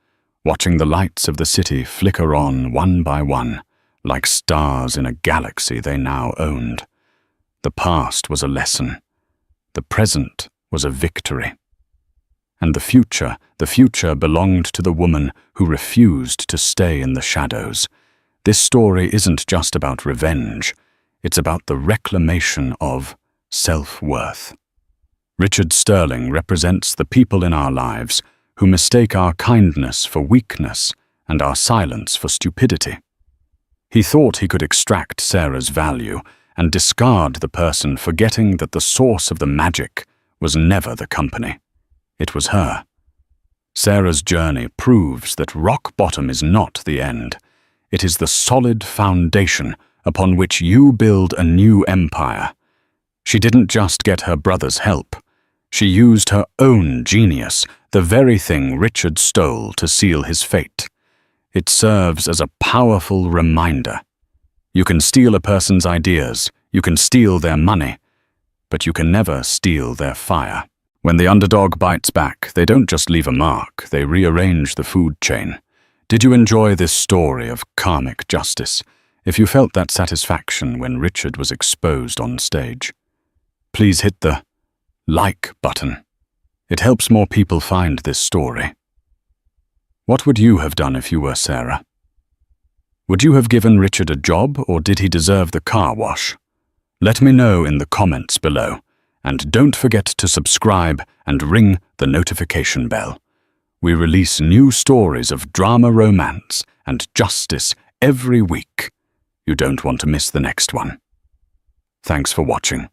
watching the lights of the city flicker on one by one, like stars in a galaxy they now owned. The past was a lesson. The present was a victory. And the future belonged to the woman who refused to stay in the shadows. This story isn't just about revenge. It's about the reclamation of self-worth. Richard Sterling represents the people in our lives who mistake our kindness for weakness and our silence for stupidity. He thought he could extract Sarah's value and discard the person, forgetting that the source of the magic was never the company. It was her. Sarah's journey proves that rock bottom is not the end. It is the solid foundation upon which you build a new empire. She didn't just get her brother's help. She used her own genius, the very thing Richard stole, to seal his fate. It serves as a powerful reminder. You can steal a person's ideas, you can steal their money, but you can never steal their fire. When the underdog bites back, they don't just leave a mark, they rearrange the food chain. Did you enjoy this story of karmic justice? If you felt that satisfaction when Richard was exposed on stage, please hit the like button. It helps more people find this story. What would you have done if you were Sarah? Would you have given Richard a job, or did he deserve the car wash? Let me know in the comments below. And don't forget to subscribe and ring the notification bell. We release new stories of drama, romance, and justice every week. You don't want to miss the next one. Thanks for watching.